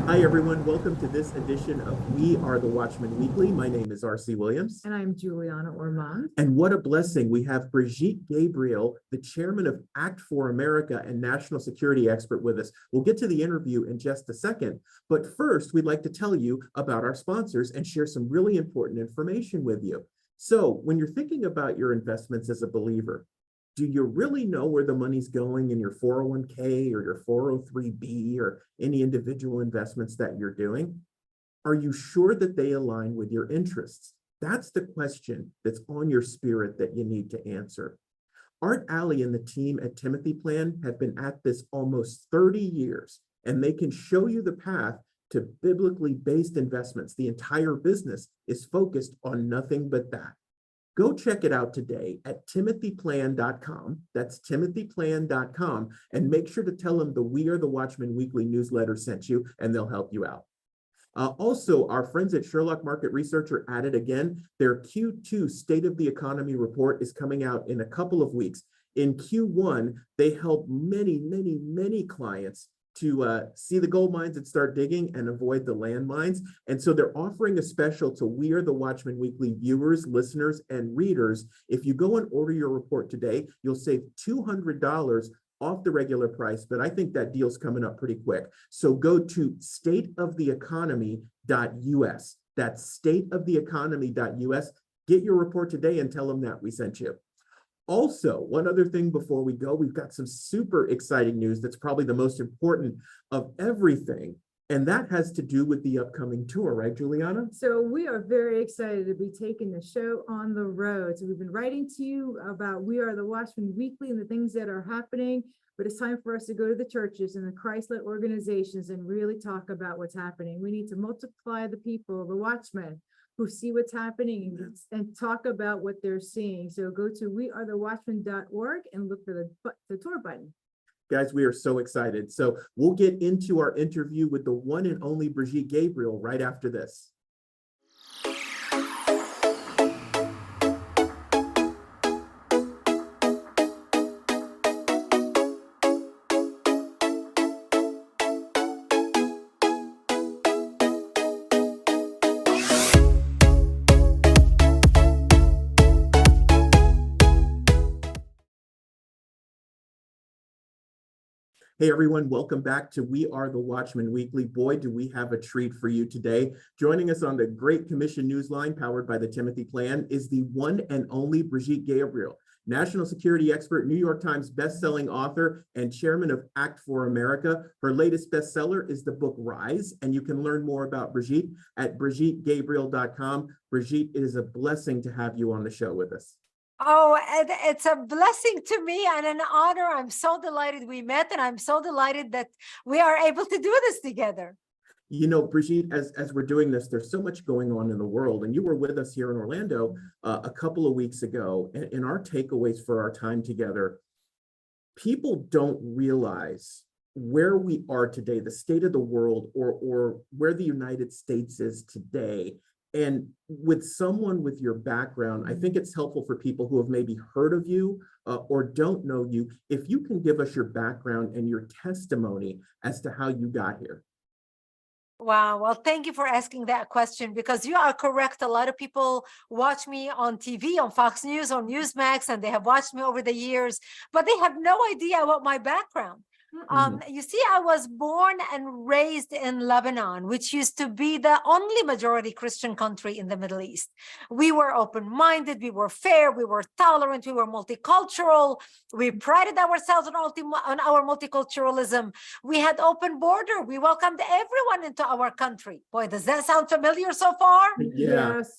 Hi, everyone. Welcome to this edition of We Are the Watchmen Weekly. My name is R.C. Williams. And I'm Juliana Ormond. And what a blessing. We have Brigitte Gabriel, the chairman of Act for America and national security expert with us. We'll get to the interview in just a second. But first, we'd like to tell you about our sponsors and share some really important information with you. So when you're thinking about your investments as a believer, do you really know where the money's going in your 401k or your 403b or any individual investments that you're doing? Are you sure that they align with your interests? That's the question that's on your spirit that you need to answer. Art Alley and the team at Timothy Plan have been at this almost 30 years, and they can show you the path to biblically based investments. The entire business is focused on nothing but that. Go check it out today at timothyplan.com. That's timothyplan.com. And make sure to tell them the We Are the Watchmen weekly newsletter sent you, and they'll help you out. Also, our friends at Sherloc Market Research are at it again. Their Q2 State of the Economy report is coming out in a couple of weeks. In Q1, they help many clients to see the gold mines and start digging and avoid the landmines. And so they're offering a special to We Are the Watchmen Weekly viewers, listeners, and readers. If you go and order your report today, you'll save $200 off the regular price, but I think that deal's coming up pretty quick. So go to stateoftheeconomy.us. That's stateoftheeconomy.us. Get your report today and tell them that we sent you. Also, one other thing before we go, we've got some super exciting news that's probably the most important of everything, and that has to do with the upcoming tour, right, Juliana? So we are very excited to be taking the show on the road. So we've been writing to you about We Are the Watchmen Weekly and the things that are happening, but it's time for us to go to the churches and the Christ-led organizations and really talk about what's happening. We need to multiply the people, the watchmen, who see what's happening and talk about what they're seeing. So go to wearethewatchmen.org and look for the tour button. Guys, we are so excited. So we'll get into our interview with the one and only Brigitte Gabriel right after this. Hey everyone, welcome back to We Are the Watchmen Weekly. Boy, do we have a treat for you today. Joining us on the Great Commission Newsline, powered by the Timothy Plan, is the one and only Brigitte Gabriel, national security expert, New York Times bestselling author, and chairman of Act for America. Her latest bestseller is the book Rise, and you can learn more about Brigitte at brigittegabriel.com. Brigitte, it is a blessing to have you on the show with us. Oh, it's a blessing to me and an honor. I'm so delighted we met, and I'm so delighted that we are able to do this together. You know, Brigitte, as we're doing this, there's so much going on in the world, and you were with us here in Orlando a couple of weeks ago, and in our takeaways for our time together, people don't realize where we are today, the state of the world, or where the United States is today. And with someone with your background, I think it's helpful for people who have maybe heard of you or don't know you, if you can give us your background and your testimony as to how you got here. Wow. Well, thank you for asking that question, because you are correct. A lot of people watch me on TV, on Fox News, on Newsmax, and they have watched me over the years, but they have no idea about my background. You see, I was born and raised in Lebanon, which used to be the only majority Christian country in the Middle East. We were open-minded, we were fair, we were tolerant, we were multicultural. We prided ourselves on our multiculturalism. We had open border. We welcomed everyone into our country. Boy, does that sound familiar so far? Yes.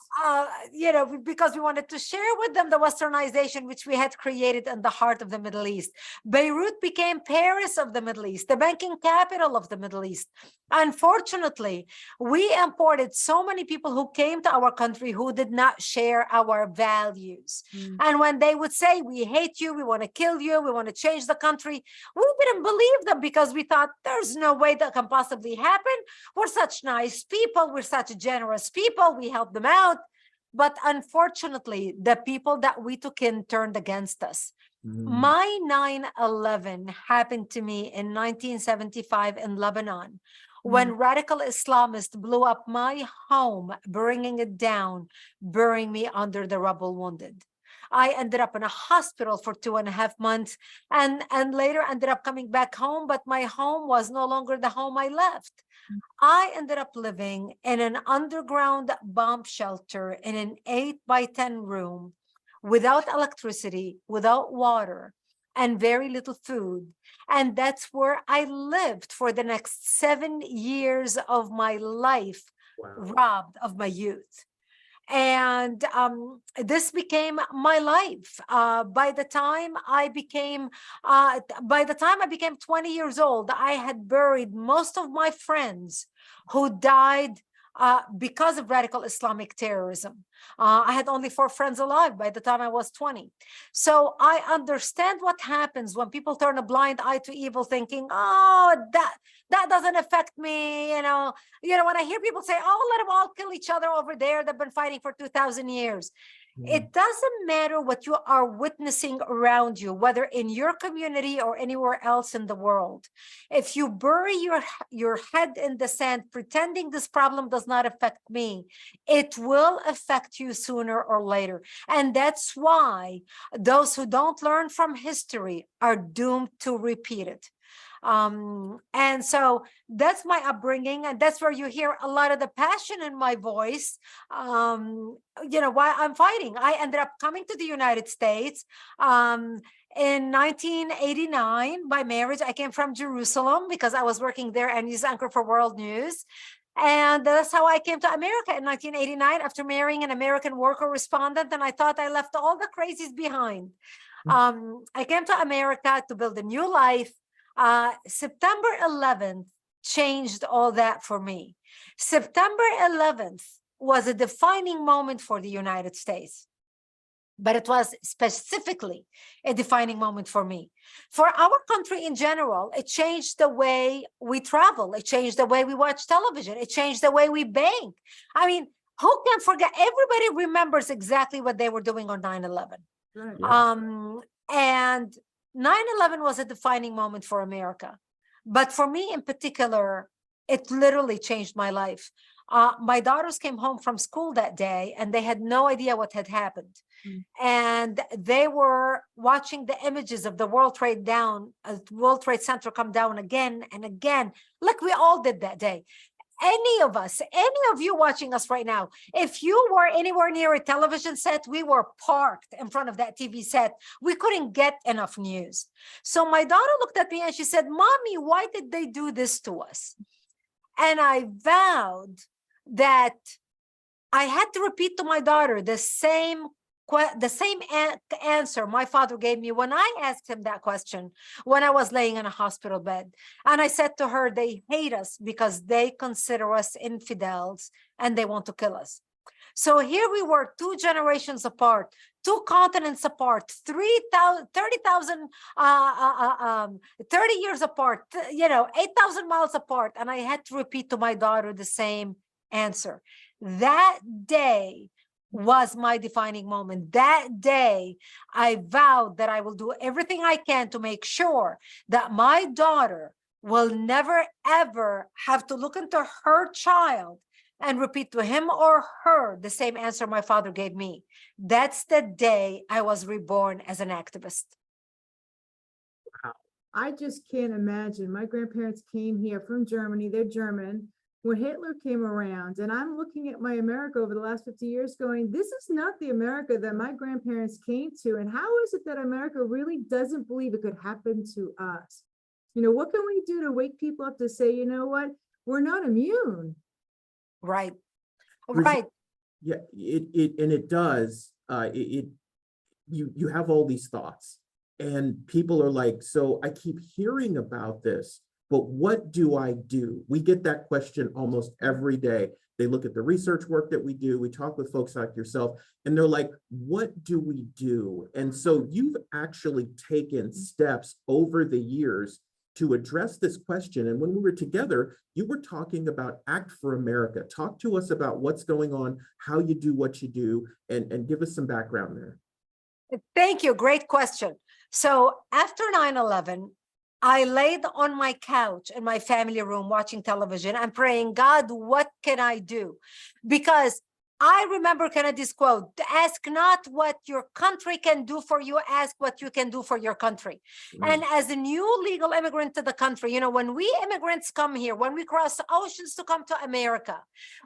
You know, because we wanted to share with them the westernization which we had created in the heart of the Middle East. Beirut became Paris of the Middle East, the banking capital of the Middle East. Unfortunately, we imported so many people who came to our country who did not share our values. And when they would say, we hate you, we want to kill you, we want to change the country, we didn't believe them, because we thought there's no way that can possibly happen. We're such nice people. We're such generous people. We help them out. But unfortunately, the people that we took in turned against us. My 9/11 happened to me in 1975 in Lebanon, when radical Islamists blew up my home, bringing it down, burying me under the rubble wounded. I ended up in a hospital for 2.5 months and later ended up coming back home, but my home was no longer the home I left. I ended up living in an underground bomb shelter in an 8 by 10 room without electricity, without water, and very little food. And that's where I lived for the next 7 years of my life, Wow. robbed of my youth. And this became my life. By the time I became 20 years old, I had buried most of my friends who died because of radical Islamic terrorism. I had only 4 friends alive by the time I was 20. So I understand what happens when people turn a blind eye to evil, thinking, oh, that doesn't affect me. You know, when I hear people say, oh, let them all kill each other over there, they've been fighting for 2,000 years. It doesn't matter what you are witnessing around you, whether in your community or anywhere else in the world. If you bury your head in the sand, pretending this problem does not affect me, it will affect you sooner or later. And that's why those who don't learn from history are doomed to repeat it. And so that's my upbringing, and that's where you hear a lot of the passion in my voice. Why I'm fighting. I ended up coming to the United States in 1989 by marriage. I came from Jerusalem because I was working there and news anchor for World News. And that's how I came to America in 1989 after marrying an American war correspondent. And I thought I left all the crazies behind. I came to America to build a new life. September 11th changed all that for me. September 11th was a defining moment for the United States, but it was specifically a defining moment for me. For our country in general, it changed the way we travel. It changed the way we watch television. It changed the way we bank. I mean, who can forget? Everybody remembers exactly what they were doing on 9/11. Right. And 9/11 was a defining moment for America. But for me in particular, it literally changed my life. My daughters came home from school that day and they had no idea what had happened. And they were watching the images of the World Trade Center come down again and again, like we all did that day. Any of you watching us right now, if you were anywhere near a television set, we were parked in front of that TV set. We couldn't get enough news. So my daughter looked at me and she said, Mommy, why did they do this to us? And I vowed that I had to repeat to my daughter the same answer my father gave me when I asked him that question when I was laying in a hospital bed. And I said to her, they hate us because they consider us infidels and they want to kill us. So here we were, 2 generations apart, 2 continents apart, 30 years apart, 8,000 miles apart. And I had to repeat to my daughter the same answer. That day was my defining moment. That day, I vowed that I will do everything I can to make sure that my daughter will never, ever have to look into her child and repeat to him or her the same answer my father gave me. That's the day I was reborn as an activist. I just can't imagine. My grandparents came here from Germany. They're German. When Hitler came around, and I'm looking at my America over the last 50 years going, this is not the America that my grandparents came to. And how is it that America really doesn't believe it could happen to us? What can we do to wake people up to say, you know what, we're not immune? Right. Right. Yeah, it does. You have all these thoughts and people are like, so I keep hearing about this, but what do I do? We get that question almost every day. They look at the research work that we do. We talk with folks like yourself, and they're like, what do we do? And so you've actually taken steps over the years to address this question. And when we were together, you were talking about Act for America. Talk to us about what's going on, how you do what you do, and give us some background there. Thank you. Great question. So after 9/11, I laid on my couch in my family room watching television and praying, God, what can I do? Because I remember Kennedy's quote, ask not what your country can do for you, ask what you can do for your country. And as a new legal immigrant to the country, when we immigrants come here, when we cross the oceans to come to America,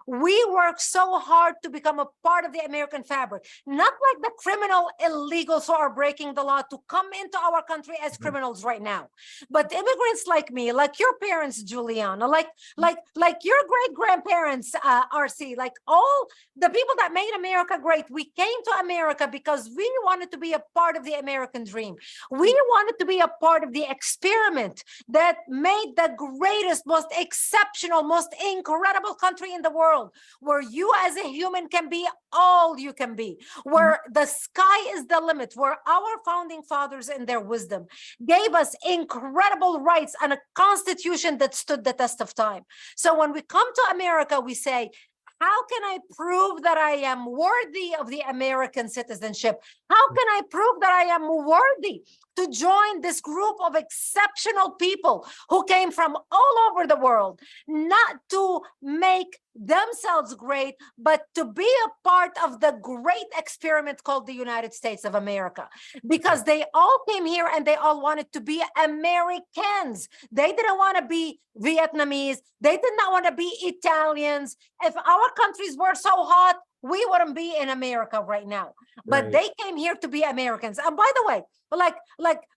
we work so hard to become a part of the American fabric, not like the criminal illegals who are breaking the law to come into our country as criminals right now. But immigrants like me, like your parents, Juliana, like your great-grandparents, RC, like all the people that made America great, we came to America because we wanted to be a part of the American dream. We wanted to be a part of the experiment that made the greatest, most exceptional, most incredible country in the world, where you as a human can be all you can be, where the sky is the limit, where our founding fathers in their wisdom gave us incredible rights and a constitution that stood the test of time. So when we come to America, we say, how can I prove that I am worthy of the American citizenship? How can I prove that I am worthy to join this group of exceptional people who came from all over the world, not to make themselves great, but to be a part of the great experiment called the United States of America? Because they all came here and they all wanted to be Americans. They didn't want to be Vietnamese. They did not want to be Italians. If our countries were so hot, we wouldn't be in America right now. But they came here to be Americans. And by the way,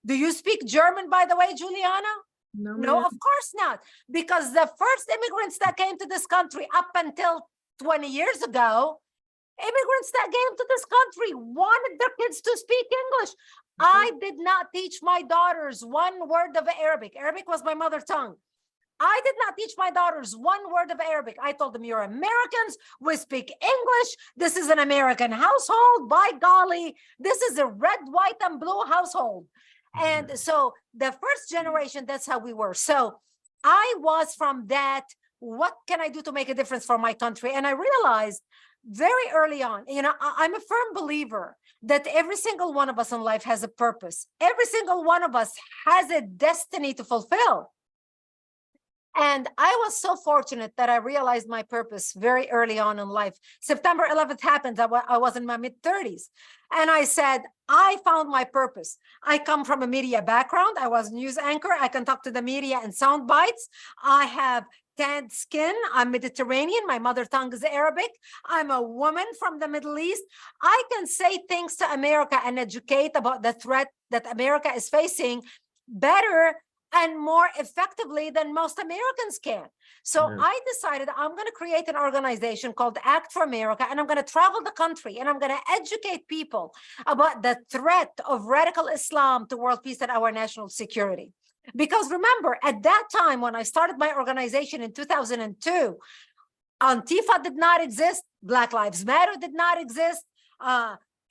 do you speak German, by the way, Juliana? No, of course not. Because the first immigrants that came to this country up until 20 years ago, immigrants that came to this country wanted their kids to speak English. I did not teach my daughters one word of Arabic. Arabic was my mother tongue. I did not teach my daughters one word of Arabic. I told them, you're Americans, we speak English. This is an American household. By golly, this is a red, white, and blue household. And so the first generation, that's how we were. So I was from that, what can I do to make a difference for my country? And I realized very early on, I'm a firm believer that every single one of us in life has a purpose. Every single one of us has a destiny to fulfill. And I was so fortunate that I realized my purpose very early on in life. September 11th happened. I was in my mid-30s. And I said, I found my purpose. I come from a media background. I was a news anchor. I can talk to the media in sound bites. I have tanned skin. I'm Mediterranean. My mother tongue is Arabic. I'm a woman from the Middle East. I can say things to America and educate about the threat that America is facing better and more effectively than most Americans can. So I decided I'm going to create an organization called Act for America, and I'm going to travel the country and I'm going to educate people about the threat of radical Islam to world peace and our national security. Because remember, at that time, when I started my organization in 2002, Antifa did not exist, Black Lives Matter did not exist,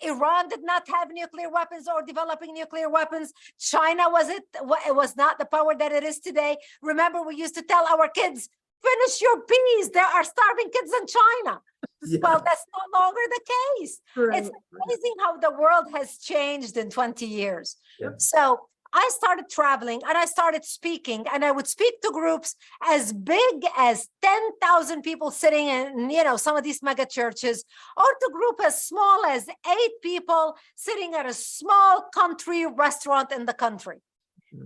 Iran did not have nuclear weapons or developing nuclear weapons. China it was not the power that it is today. Remember, we used to tell our kids, finish your peas. There are starving kids in China. Yeah. Well, that's no longer the case. Right. It's amazing how the world has changed in 20 years. Yep. So I started traveling and I started speaking, and I would speak to groups as big as 10,000 people sitting in, some of these mega churches, or to group as small as 8 people sitting at a small country restaurant in the country.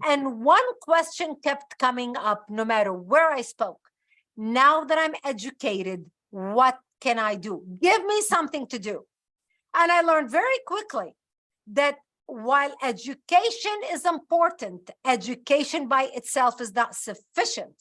And one question kept coming up no matter where I spoke. Now that I'm educated, what can I do? Give me something to do. And I learned very quickly that while education is important, education by itself is not sufficient.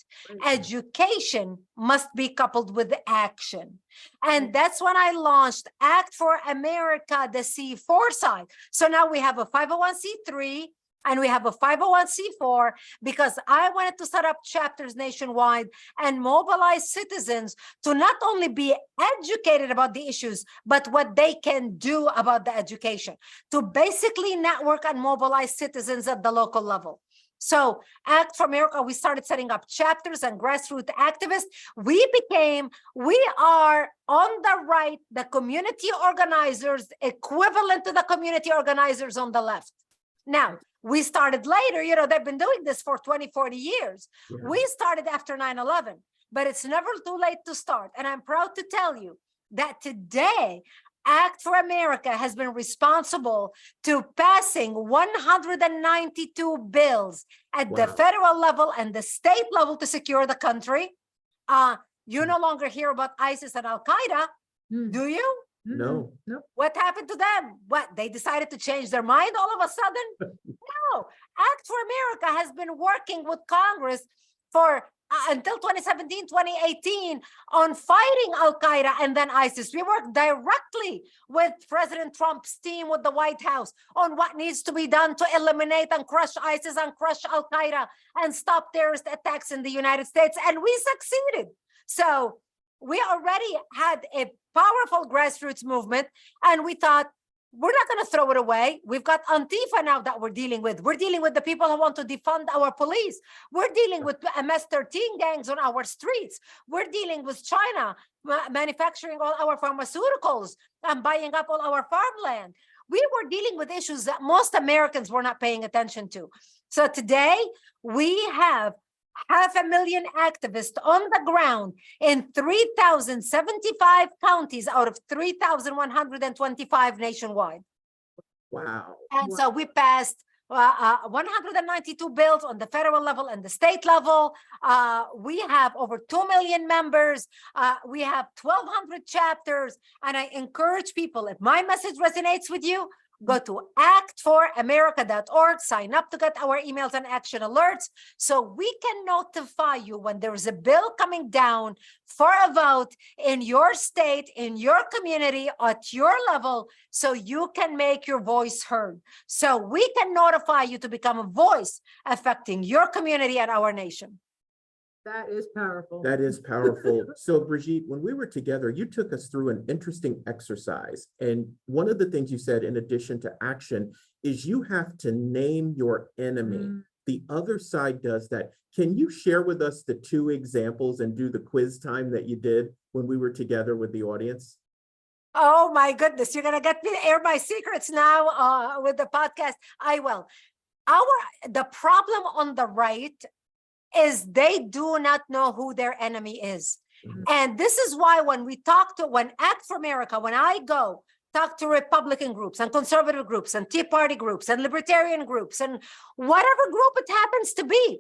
Education must be coupled with action. And that's when I launched Act for America, the C4 side. So now we have a 501c3 and we have a 501c4 because I wanted to set up chapters nationwide and mobilize citizens to not only be educated about the issues, but what they can do about the education, to basically network and mobilize citizens at the local level. So Act for America, we started setting up chapters and grassroots activists. We are on the right, the community organizers, equivalent to the community organizers on the left. Now, we started later, they've been doing this for 20, 40 years. Yeah. We started after 9/11, but it's never too late to start. And I'm proud to tell you that today, Act for America has been responsible to passing 192 bills at the Wow. federal level and the state level to secure the country. You no longer hear about ISIS and Al-Qaeda, do you? No. Nope. What happened to them? What, they decided to change their mind all of a sudden? No. Act for America has been working with Congress for until 2017, 2018 on fighting Al-Qaeda and then ISIS. We worked directly with President Trump's team with the White House on what needs to be done to eliminate and crush ISIS and crush Al-Qaeda and stop terrorist attacks in the United States. And we succeeded. So we already had a powerful grassroots movement, and we thought, we're not going to throw it away. We've got Antifa now that we're dealing with. We're dealing with the people who want to defund our police. We're dealing with MS-13 gangs on our streets. We're dealing with China manufacturing all our pharmaceuticals and buying up all our farmland. We were dealing with issues that most Americans were not paying attention to. So today, we have 500,000 activists on the ground in 3,075 counties out of 3,125 nationwide. Wow. And so we passed 192 bills on the federal level and the state level. We have over 2 million members. We have 1,200 chapters. And I encourage people, if my message resonates with you, go to actforamerica.org, sign up to get our emails and action alerts so we can notify you when there is a bill coming down for a vote in your state, in your community, at your level, so you can make your voice heard. So we can notify you to become a voice affecting your community and our nation. That is powerful. That is powerful. So Brigitte, when we were together, you took us through an interesting exercise. And one of the things you said, in addition to action, is you have to name your enemy. The other side does that. Can you share with us the 2 examples and do the quiz time that you did when we were together with the audience? Oh my goodness, you're gonna get me to air my secrets now with the podcast. I will. The problem on the right is they do not know who their enemy is. And this is why when Act for America, when I go talk to Republican groups and conservative groups and Tea Party groups and libertarian groups and whatever group it happens to be,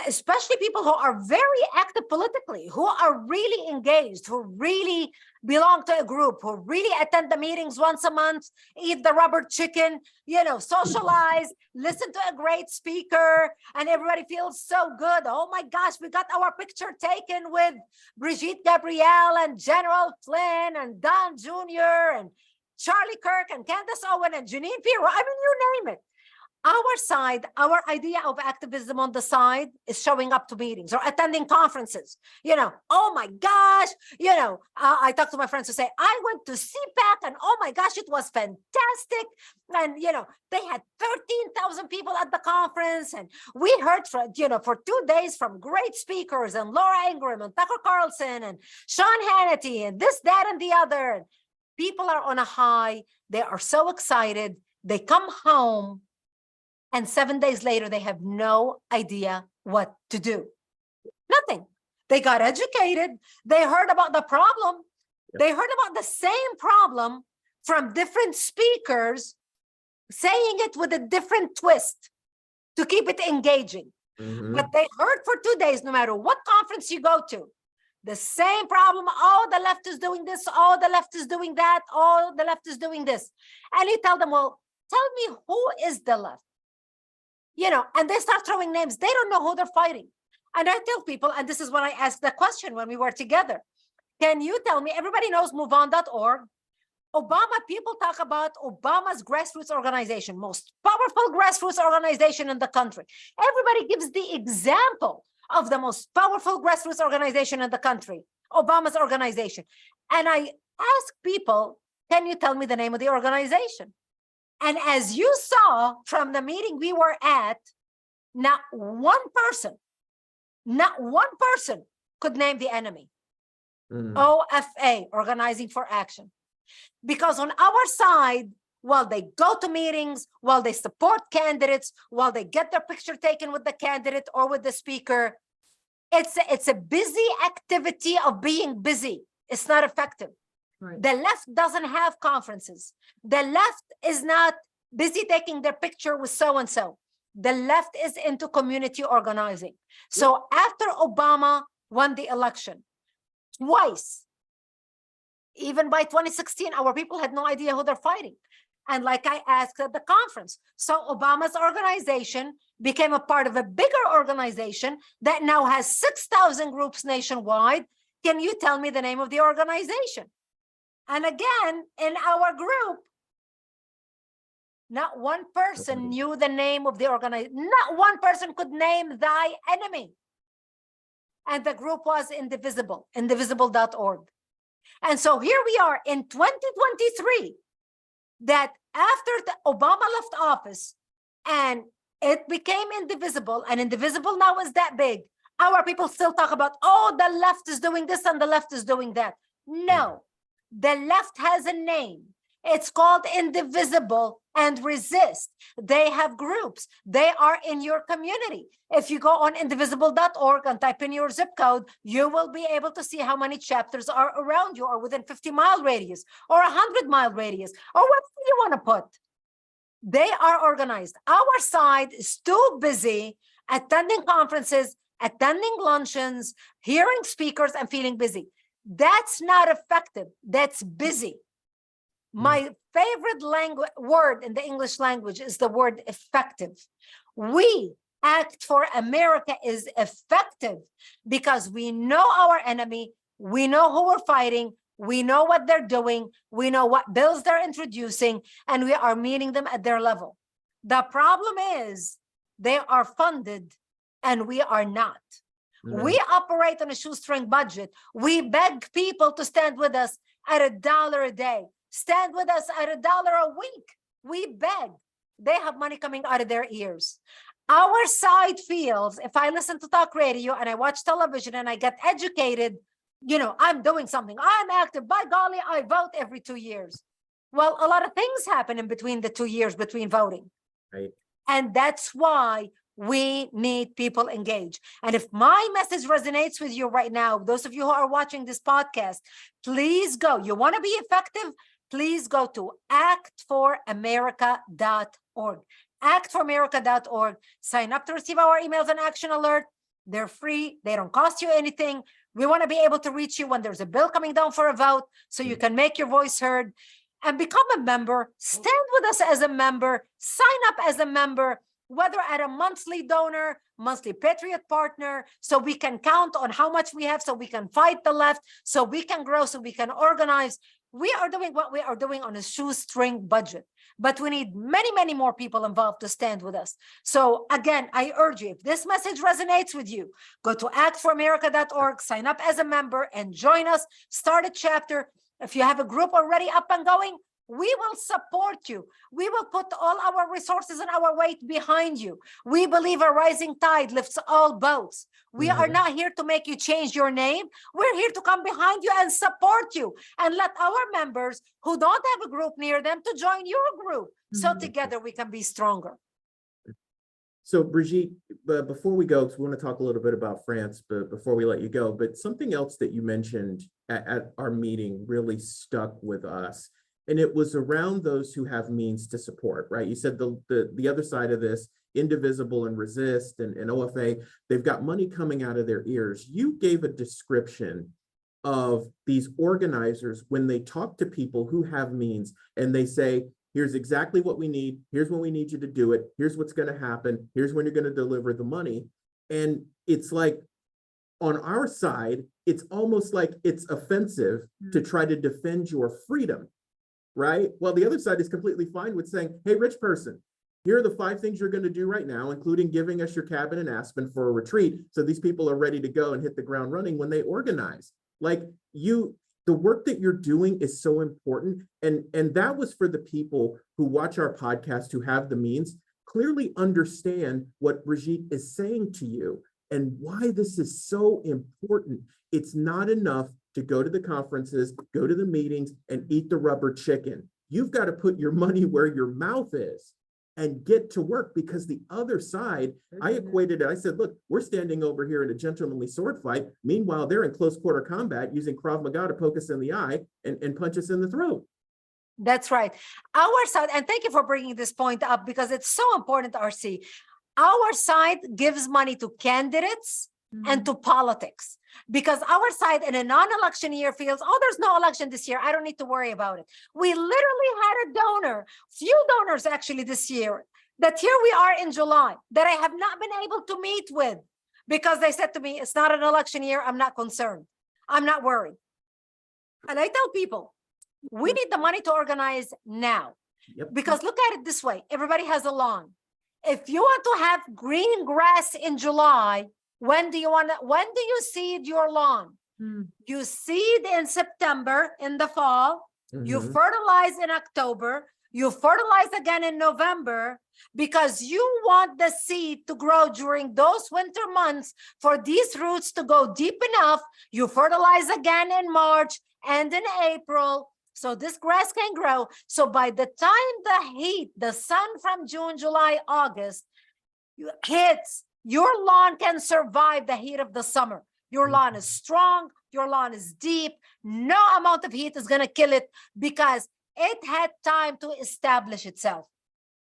especially people who are very active politically, who are really engaged, who really belong to a group, who really attend the meetings once a month, eat the rubber chicken, socialize, listen to a great speaker, and everybody feels so good. Oh my gosh, we got our picture taken with Brigitte Gabriel and General Flynn and Don Jr. and Charlie Kirk and Candace Owen and Janine Pirro. I mean, you name it. Our side, our idea of activism on the side is showing up to meetings or attending conferences. Oh my gosh, I talk to my friends who say, I went to CPAC and oh my gosh, it was fantastic. And, they had 13,000 people at the conference. And we heard from, for 2 days from great speakers and Laura Ingraham and Tucker Carlson and Sean Hannity and this, that, and the other. People are on a high. They are so excited. They come home. And 7 days later, they have no idea what to do. Nothing. They got educated. They heard about the problem. Yep. They heard about the same problem from different speakers, saying it with a different twist to keep it engaging. But they heard for 2 days, no matter what conference you go to, the same problem. Oh, the left is doing this. Oh, the left is doing that. Oh, the left is doing this. And you tell them, well, tell me who is the left? And they start throwing names. They don't know who they're fighting. And I tell people, and this is when I asked the question when we were together, can you tell me, everybody knows moveon.org. People talk about Obama's grassroots organization, most powerful grassroots organization in the country. Everybody gives the example of the most powerful grassroots organization in the country, Obama's organization. And I ask people, can you tell me the name of the organization? And as you saw from the meeting we were at, not one person could name the enemy. OFA, Organizing for Action. Because on our side, while they go to meetings, while they support candidates, while they get their picture taken with the candidate or with the speaker. It's a busy activity of being busy. It's not effective. Right. The left doesn't have conferences. The left is not busy taking their picture with so-and-so. The left is into community organizing. So after Obama won the election twice, even by 2016, our people had no idea who they're fighting. And like I asked at the conference, so Obama's organization became a part of a bigger organization that now has 6,000 groups nationwide. Can you tell me the name of the organization? And again, in our group, not one person knew the name of the organization. Not one person could name thy enemy. And the group was indivisible, indivisible.org. And so here we are in 2023, that after Obama left office and it became indivisible, and indivisible now is that big, our people still talk about, oh, the left is doing this and the left is doing that. No, the left has a name. It's called Indivisible and Resist. They have groups. They are in your community. If you go on indivisible.org and type in your zip code, you will be able to see how many chapters are around you or within 50-mile radius or 100-mile radius or whatever you want to put. They are organized. Our side is too busy attending conferences, attending luncheons, hearing speakers, and feeling busy. That's not effective. That's busy. My favorite word in the English language is the word effective. We Act for America is effective because we know our enemy, we know who we're fighting, we know what they're doing, we know what bills they're introducing, and we are meeting them at their level. The problem is they are funded and we are not. We operate on a shoestring budget. We beg people to stand with us at $1 a day. Stand with us at $1 a week. We beg. They have money coming out of their ears. Our side feels, if I listen to talk radio and I watch television and I get educated, you know, I'm doing something. I'm active. By golly, I vote every 2 years. Well, a lot of things happen in between the 2 years between voting. Right. And that's why we need people engaged. And if my message resonates with you right now, those of you who are watching this podcast, please go. You want to be effective? Please go to actforamerica.org. actforamerica.org. Sign up to receive our emails and action alert. They're free. They don't cost you anything. We want to be able to reach you when there's a bill coming down for a vote so you can make your voice heard and become a member. Stand with us as a member. Sign up as a member, whether at a monthly donor, monthly Patriot partner, so we can count on how much we have, so we can fight the left, so we can grow, so we can organize. We are doing what we are doing on a shoestring budget, but we need many, many more people involved to stand with us. So again, I urge you, if this message resonates with you, go to actforamerica.org, sign up as a member and join us, start a chapter. If you have a group already up and going, we will support you. We will put all our resources and our weight behind you. We believe a rising tide lifts all boats. We are not here to make you change your name. We're here to come behind you and support you and let our members who don't have a group near them to join your group. So together we can be stronger. So Brigitte, before we go, because we want to talk a little bit about France, but before we let you go, but something else that you mentioned at our meeting really stuck with us. And it was around those who have means to support, right? You said the other side of this, Indivisible and Resist and OFA, they've got money coming out of their ears. You gave a description of these organizers when they talk to people who have means and they say, here's exactly what we need. Here's when we need you to do it. Here's what's going to happen. Here's when you're going to deliver the money. And it's like, on our side, it's almost like it's offensive to try to defend your freedom. Right? Well, the other side is completely fine with saying, hey, rich person, here are the 5 things you're going to do right now, including giving us your cabin in Aspen for a retreat. So these people are ready to go and hit the ground running when they organize. Like the work that you're doing is so important. And that was for the people who watch our podcast, who have the means, clearly understand what Brigitte is saying to you and why this is so important. It's not enough to go to the conferences, go to the meetings, and eat the rubber chicken. you've got to put your money where your mouth is and get to work, because the other side, I equated it. I said, look, we're standing over here in a gentlemanly sword fight. Meanwhile, they're in close quarter combat using Krav Maga to poke us in the eye and punch us in the throat. That's right. Our side, and thank you for bringing this point up because it's so important, RC. Our side gives money to candidates and to politics, because our side in a non-election year feels, oh, there's no election this year, I don't need to worry about it. We literally had a donor, few donors actually this year, that here we are in July, that I have not been able to meet with because they said to me, it's not an election year, I'm not concerned, I'm not worried. And I tell people, we need the money to organize now. Yep. Because look at it this way, everybody has a lawn. If you want to have green grass in July, when do you seed your lawn? You seed in September, in the fall, you fertilize in October, you fertilize again in November, because you want the seed to grow during those winter months for these roots to go deep enough. You fertilize again in March and in April, so this grass can grow. So by the time the heat, the sun from June, July, August hits, your lawn can survive the heat of the summer. Your lawn is strong, your lawn is deep, no amount of heat is gonna kill it because it had time to establish itself.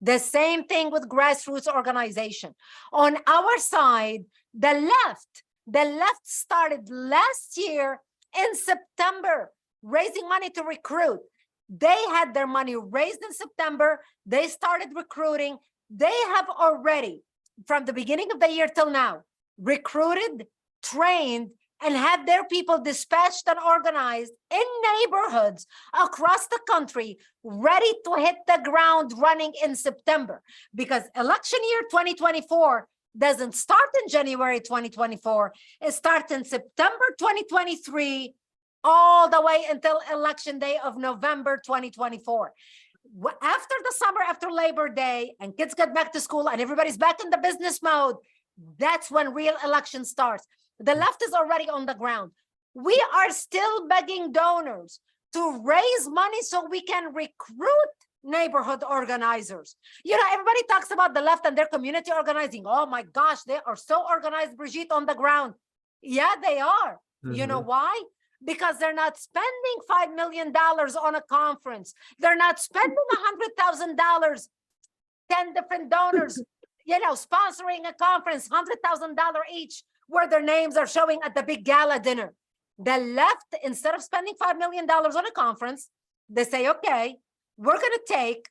The same thing with grassroots organization. On our side, the left started last year in September, raising money to recruit. They had their money raised in September. They started recruiting. They have already, from the beginning of the year till now, recruited, trained, and had their people dispatched and organized in neighborhoods across the country, ready to hit the ground running in September. Because election year 2024 doesn't start in January 2024. It starts in September 2023, all the way until election day of November 2024. After the summer, after Labor Day, and kids get back to school and everybody's back in the business mode, that's when real election starts. The left is already on the ground. We are still begging donors to raise money so we can recruit neighborhood organizers. You know, everybody talks about the left and their community organizing. Oh my gosh, they are so organized, Brigitte, on the ground. Yeah, they are. You know why? Because they're not spending $5 million on a conference. They're not spending $100,000, 10 different donors, you know, sponsoring a conference, $100,000 each, where their names are showing at the big gala dinner. The left, instead of spending $5 million on a conference, they say, okay, we're going to take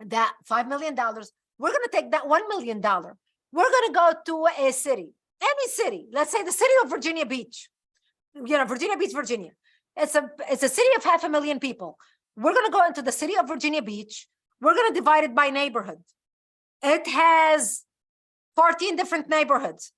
that $5 million. We're going to take that $1 million. We're going to go to a city, any city. Let's say the city of Virginia Beach. You know, Virginia Beach, Virginia. It's a city of 500,000 people. We're going to go into the city of Virginia Beach. We're going to divide it by neighborhood. It has 14 different neighborhoods.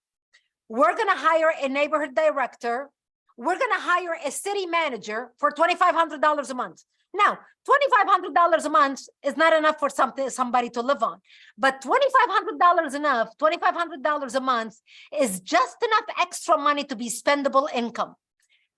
We're going to hire a neighborhood director. We're going to hire a city manager for $2,500 a month. Now, $2,500 a month is not enough for somebody to live on, but $2,500 enough. $2,500 a month is just enough extra money to be spendable income.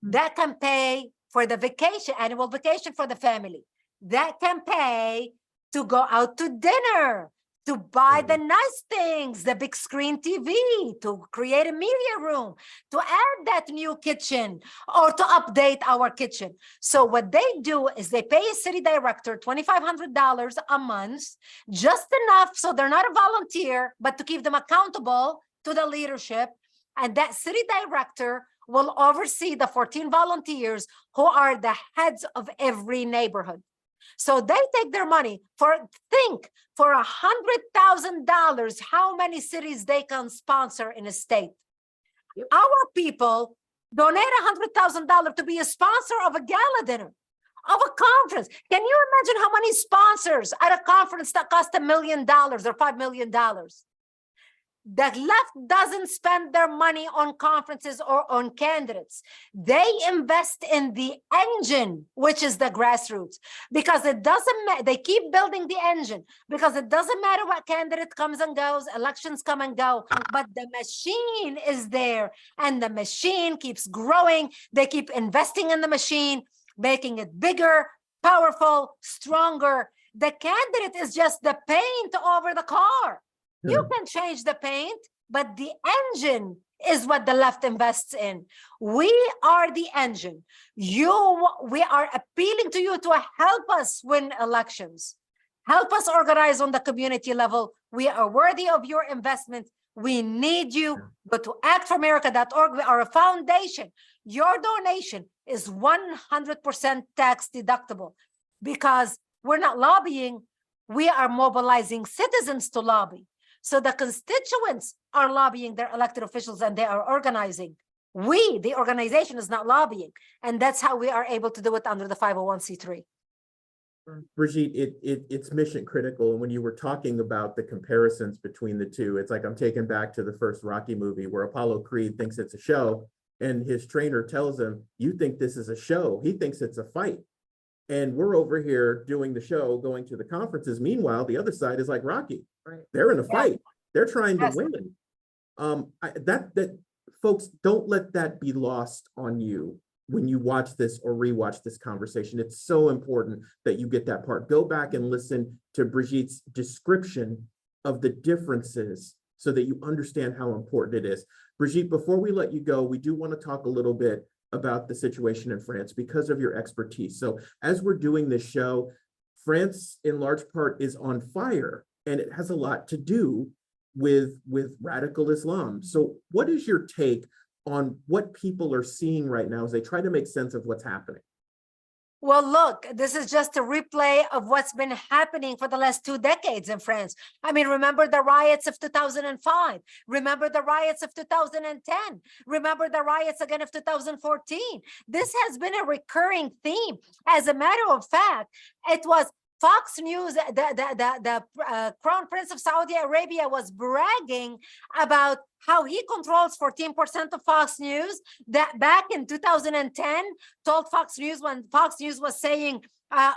That can pay for the vacation, annual vacation for the family. That can pay to go out to dinner, to buy the nice things, the big screen TV, to create a media room, to add that new kitchen, or to update our kitchen. So what they do is they pay a city director $2,500 a month, just enough so they're not a volunteer, but to keep them accountable to the leadership. And that city director will oversee the 14 volunteers who are the heads of every neighborhood. So they take their money for $100,000, how many cities they can sponsor in a state. Our people donate $100,000 to be a sponsor of a gala dinner, of a conference. Can you imagine how many sponsors at a conference that cost $1 million or $5 million? The left doesn't spend their money on conferences or on candidates. They invest in the engine, which is the grassroots, because it doesn't matter. They keep building the engine because it doesn't matter what candidate comes and goes, elections come and go, but the machine is there and the machine keeps growing. They keep investing in the machine, making it bigger, powerful, stronger. The candidate is just the paint over the car. You can change the paint, but the engine is what the left invests in. We are the engine. We are appealing to you to help us win elections. Help us organize on the community level. We are worthy of your investment. We need you. Go to actforamerica.org. We are a foundation. Your donation is 100% tax deductible because we're not lobbying. We are mobilizing citizens to lobby. So the constituents are lobbying their elected officials and they are organizing. We, the organization, is not lobbying. And that's how we are able to do it under the 501c3. Brigitte, it's mission critical. And when you were talking about the comparisons between the two, it's like I'm taken back to the first Rocky movie where Apollo Creed thinks it's a show and his trainer tells him, you think this is a show. He thinks it's a fight. And we're over here doing the show, going to the conferences. Meanwhile, the other side is like Rocky. Right. They're in a fight. They're trying to win. That folks, don't let that be lost on you when you watch this or rewatch this conversation. It's so important that you get that part. Go back and listen to Brigitte's description of the differences so that you understand how important it is. Brigitte, before we let you go, we do want to talk a little bit about the situation in France because of your expertise. So as we're doing this show, France in large part is on fire, and it has a lot to do with radical Islam. So what is your take on what people are seeing right now as they try to make sense of what's happening? Well, look, this is just a replay of what's been happening for the last 2 decades in France. I mean, remember the riots of 2005. Remember the riots of 2010. Remember the riots again of 2014. This has been a recurring theme. As a matter of fact, it was Fox News, the Crown Prince of Saudi Arabia was bragging about how he controls 14% of Fox News. That back in 2010 told Fox News when Fox News was saying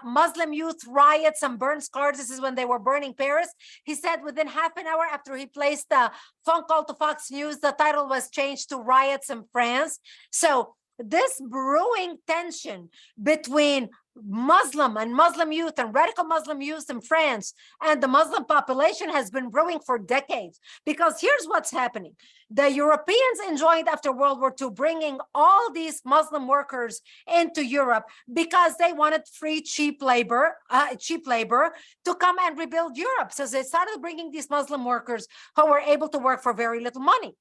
Muslim youth riots and burns cars. This is when they were burning Paris. He said within half an hour after he placed the phone call to Fox News, the title was changed to Riots in France. So this brewing tension between Muslim and Muslim youth and radical Muslim youth in France and the Muslim population has been brewing for decades. Because here's what's happening. The Europeans enjoyed after World War II bringing all these Muslim workers into Europe because they wanted free, cheap labor to come and rebuild Europe. So they started bringing these Muslim workers who were able to work for very little money.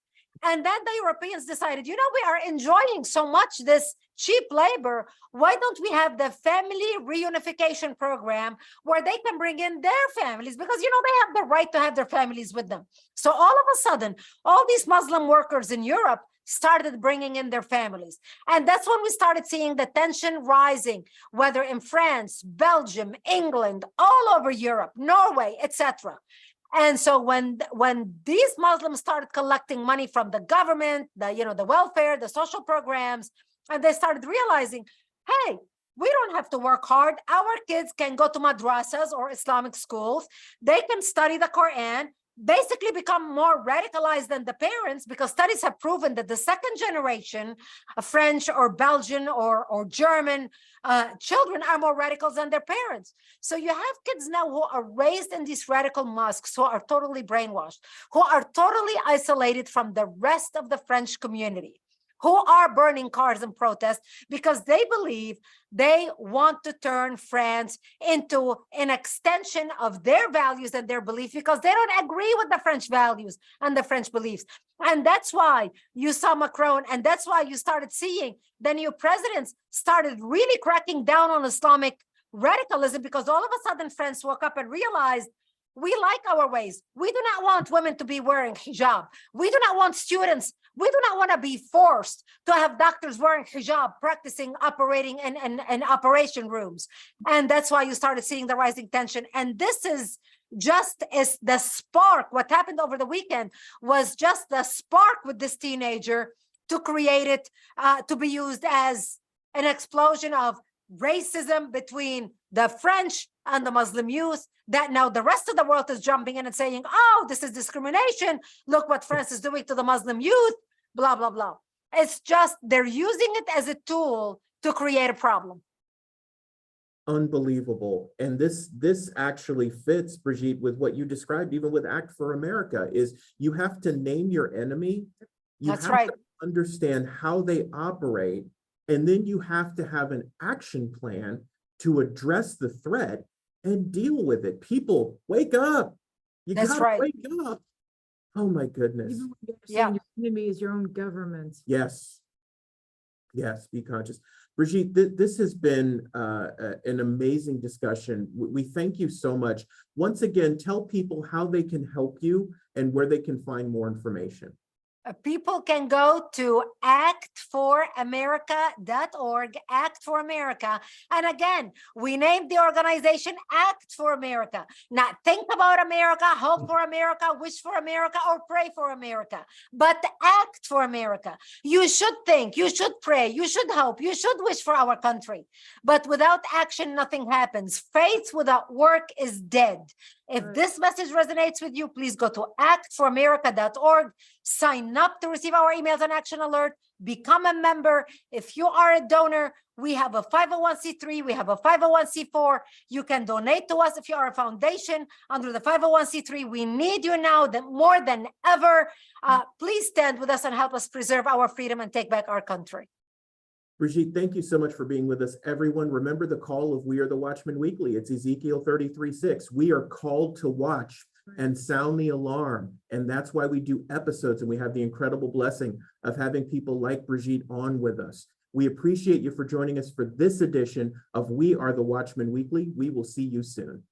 And then the Europeans decided, you know, we are enjoying so much this cheap labor. Why don't we have the family reunification program where they can bring in their families? Because, you know, they have the right to have their families with them. So all of a sudden, all these Muslim workers in Europe started bringing in their families. And that's when we started seeing the tension rising, whether in France, Belgium, England, all over Europe, Norway, etc. And so when these Muslims started collecting money from the government, the welfare, the social programs, and they started realizing, hey, we don't have to work hard. Our kids can go to madrasas or Islamic schools. They can study the Quran, basically become more radicalized than the parents, because studies have proven that the second generation of French or Belgian or German children are more radicals than their parents. So you have kids now who are raised in these radical mosques, who are totally brainwashed, who are totally isolated from the rest of the French community, who are burning cars in protest because they believe they want to turn France into an extension of their values and their beliefs because they don't agree with the French values and the French beliefs. And that's why you saw Macron, and that's why you started seeing the new presidents started really cracking down on Islamic radicalism, because all of a sudden France woke up and realized, we like our ways. We do not want women to be wearing hijab. We do not want students. We do not want to be forced to have doctors wearing hijab, practicing operating in operation rooms. And that's why you started seeing the rising tension. And this is just as the spark. What happened over the weekend was just the spark with this teenager to create it, to be used as an explosion of racism between the French and the Muslim youth, that now the rest of the world is jumping in and saying, oh, this is discrimination. Look what France is doing to the Muslim youth, blah, blah, blah. It's just they're using it as a tool to create a problem. unbelievable. And this actually fits, Brigitte, with what you described, even with Act for America, is you have to name your enemy. You That's have right. to understand how they operate, and then you have to have an action plan to address the threat and deal with it. People, wake up. You That's gotta right. wake up. Oh my goodness. Even when you're Yeah. saying your enemy is your own government. Yes. Yes, be conscious. Brigitte, this has been an amazing discussion. We thank you so much. Once again, tell people how they can help you and where they can find more information. People can go to actforamerica.org, Act for America. And again, we named the organization Act for America. Not think about America, hope for America, wish for America, or pray for America, but act for America. You should think, you should pray, you should hope, you should wish for our country. But without action, nothing happens. Faith without work is dead. If Right. this message resonates with you, please go to actforamerica.org, sign up to receive our emails and action alert, become a member. If you are a donor, we have a 501c3, we have a 501c4. You can donate to us if you are a foundation under the 501c3. We need you now more than ever. Please stand with us and help us preserve our freedom and take back our country. Brigitte, thank you so much for being with us. Everyone, remember the call of We Are the Watchmen Weekly. It's Ezekiel 33:6. We are called to watch and sound the alarm. And that's why we do episodes, and we have the incredible blessing of having people like Brigitte on with us. We appreciate you for joining us for this edition of We Are the Watchmen Weekly. We will see you soon.